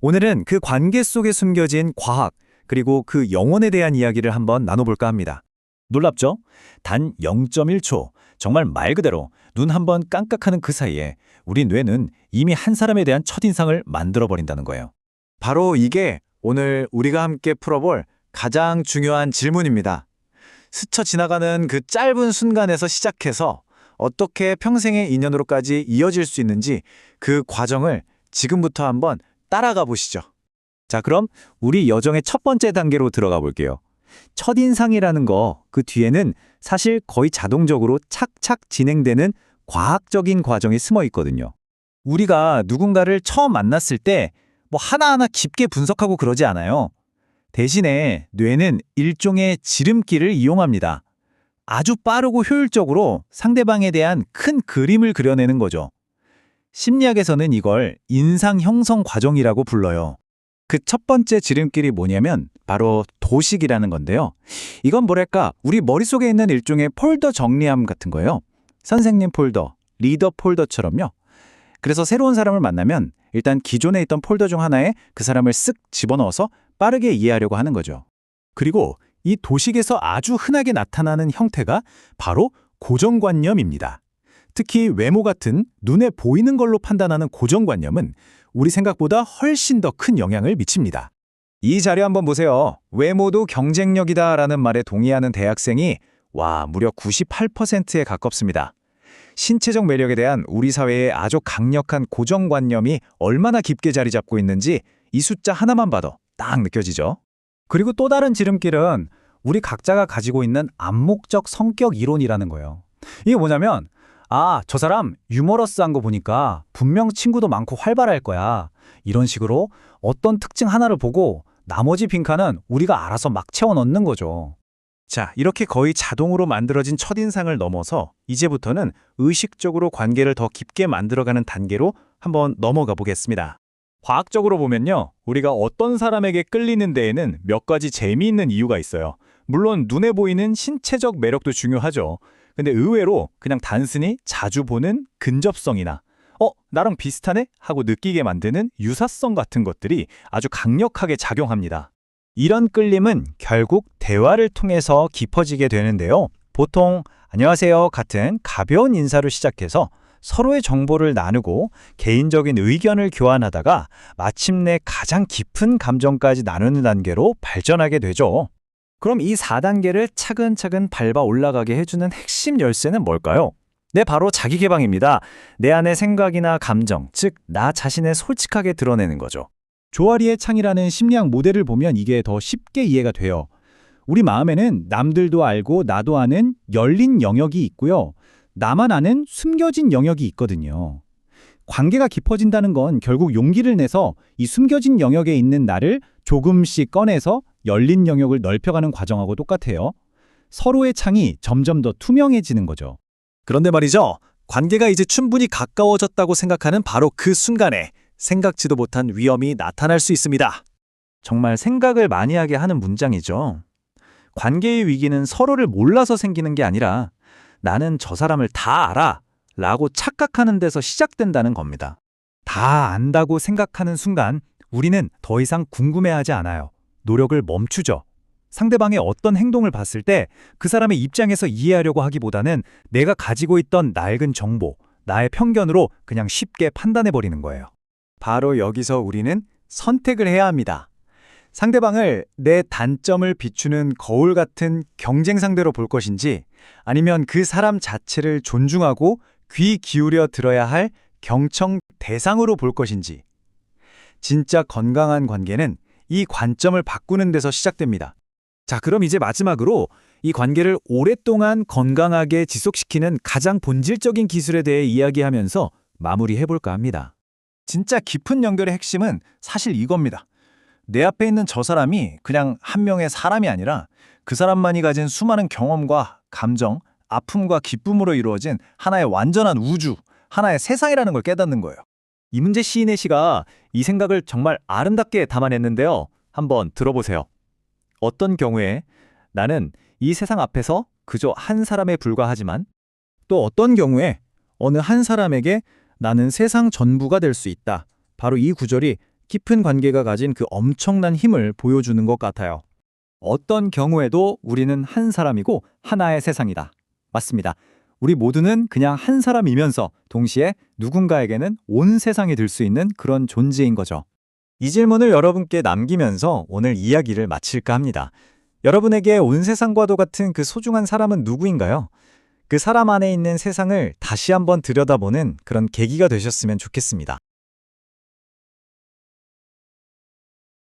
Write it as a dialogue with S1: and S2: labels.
S1: 오늘은 그 관계 속에 숨겨진 과학, 그리고 그 영혼에 대한 이야기를 한번 나눠볼까 합니다. 놀랍죠? 단 0.1초, 정말 말 그대로 눈 한번 깜빡하는 그 사이에 우리 뇌는 이미 한 사람에 대한 첫인상을 만들어버린다는 거예요.
S2: 바로 이게 오늘 우리가 함께 풀어볼 가장 중요한 질문입니다. 스쳐 지나가는 그 짧은 순간에서 시작해서 어떻게 평생의 인연으로까지 이어질 수 있는지 그 과정을 지금부터 한번 따라가 보시죠.
S1: 자, 그럼 우리 여정의 첫 번째 단계로 들어가 볼게요. 첫인상이라는 거, 그 뒤에는 사실 거의 자동적으로 착착 진행되는 과학적인 과정이 숨어 있거든요. 우리가 누군가를 처음 만났을 때 뭐 하나하나 깊게 분석하고 그러지 않아요. 대신에 뇌는 일종의 지름길을 이용합니다. 아주 빠르고 효율적으로 상대방에 대한 큰 그림을 그려내는 거죠. 심리학에서는 이걸 인상 형성 과정이라고 불러요. 그 첫 번째 지름길이 뭐냐면 바로 도식이라는 건데요. 이건 뭐랄까 우리 머릿속에 있는 일종의 폴더 정리함 같은 거예요. 선생님 폴더, 리더 폴더처럼요. 그래서 새로운 사람을 만나면 일단 기존에 있던 폴더 중 하나에 그 사람을 쓱 집어넣어서 빠르게 이해하려고 하는 거죠. 그리고 이 도식에서 아주 흔하게 나타나는 형태가 바로 고정관념입니다. 특히 외모 같은 눈에 보이는 걸로 판단하는 고정관념은 우리 생각보다 훨씬 더 큰 영향을 미칩니다. 이 자료 한번 보세요. 외모도 경쟁력이다라는 말에 동의하는 대학생이 무려 98%에 가깝습니다. 신체적 매력에 대한 우리 사회의 아주 강력한 고정관념이 얼마나 깊게 자리 잡고 있는지 이 숫자 하나만 봐도 딱 느껴지죠. 그리고 또 다른 지름길은 우리 각자가 가지고 있는 암묵적 성격 이론이라는 거예요. 이게 뭐냐면 저 사람 유머러스한 거 보니까 분명 친구도 많고 활발할 거야. 이런 식으로 어떤 특징 하나를 보고 나머지 빈칸은 우리가 알아서 막 채워 넣는 거죠. 자, 이렇게 거의 자동으로 만들어진 첫인상을 넘어서 이제부터는 의식적으로 관계를 더 깊게 만들어가는 단계로 한번 넘어가 보겠습니다. 과학적으로 보면요, 우리가 어떤 사람에게 끌리는 데에는 몇 가지 재미있는 이유가 있어요. 물론 눈에 보이는 신체적 매력도 중요하죠. 근데 의외로 그냥 단순히 자주 보는 근접성이나 나랑 비슷하네? 하고 느끼게 만드는 유사성 같은 것들이 아주 강력하게 작용합니다. 이런 끌림은 결국 대화를 통해서 깊어지게 되는데요. 보통 안녕하세요 같은 가벼운 인사로 시작해서 서로의 정보를 나누고 개인적인 의견을 교환하다가 마침내 가장 깊은 감정까지 나누는 단계로 발전하게 되죠. 그럼 이 4단계를 차근차근 밟아 올라가게 해주는 핵심 열쇠는 뭘까요? 네, 바로 자기 개방입니다. 내 안의 생각이나 감정, 즉 나 자신을 솔직하게 드러내는 거죠. 조아리의 창이라는 심리학 모델을 보면 이게 더 쉽게 이해가 돼요. 우리 마음에는 남들도 알고 나도 아는 열린 영역이 있고요. 나만 아는 숨겨진 영역이 있거든요. 관계가 깊어진다는 건 결국 용기를 내서 이 숨겨진 영역에 있는 나를 조금씩 꺼내서 열린 영역을 넓혀가는 과정하고 똑같아요. 서로의 창이 점점 더 투명해지는 거죠. 그런데 말이죠. 관계가 이제 충분히 가까워졌다고 생각하는 바로 그 순간에 생각지도 못한 위험이 나타날 수 있습니다. 정말 생각을 많이 하게 하는 문장이죠. 관계의 위기는 서로를 몰라서 생기는 게 아니라 나는 저 사람을 다 알아 라고 착각하는 데서 시작된다는 겁니다. 다 안다고 생각하는 순간 우리는 더 이상 궁금해하지 않아요. 노력을 멈추죠. 상대방의 어떤 행동을 봤을 때 그 사람의 입장에서 이해하려고 하기보다는 내가 가지고 있던 낡은 정보, 나의 편견으로 그냥 쉽게 판단해버리는 거예요. 바로 여기서 우리는 선택을 해야 합니다. 상대방을 내 단점을 비추는 거울 같은 경쟁 상대로 볼 것인지 아니면 그 사람 자체를 존중하고 귀 기울여 들어야 할 경청 대상으로 볼 것인지. 진짜 건강한 관계는 이 관점을 바꾸는 데서 시작됩니다. 자, 그럼 이제 마지막으로 이 관계를 오랫동안 건강하게 지속시키는 가장 본질적인 기술에 대해 이야기하면서 마무리해볼까 합니다. 진짜 깊은 연결의 핵심은 사실 이겁니다. 내 앞에 있는 저 사람이 그냥 한 명의 사람이 아니라 그 사람만이 가진 수많은 경험과 감정, 아픔과 기쁨으로 이루어진 하나의 완전한 우주, 하나의 세상이라는 걸 깨닫는 거예요. 이문재 시인의 시가 이 생각을 정말 아름답게 담아냈는데요. 한번 들어보세요. 어떤 경우에 나는 이 세상 앞에서 그저 한 사람에 불과하지만 또 어떤 경우에 어느 한 사람에게 나는 세상 전부가 될 수 있다. 바로 이 구절이
S2: 깊은 관계가 가진 그 엄청난 힘을 보여주는 것 같아요.
S1: 어떤 경우에도 우리는 한 사람이고 하나의 세상이다. 맞습니다. 우리 모두는 그냥 한 사람이면서 동시에 누군가에게는 온 세상이 될 수 있는 그런 존재인 거죠. 이 질문을 여러분께 남기면서 오늘 이야기를 마칠까 합니다. 여러분에게 온 세상과도 같은 그 소중한 사람은 누구인가요? 그 사람 안에 있는 세상을 다시 한번 들여다보는 그런 계기가 되셨으면 좋겠습니다.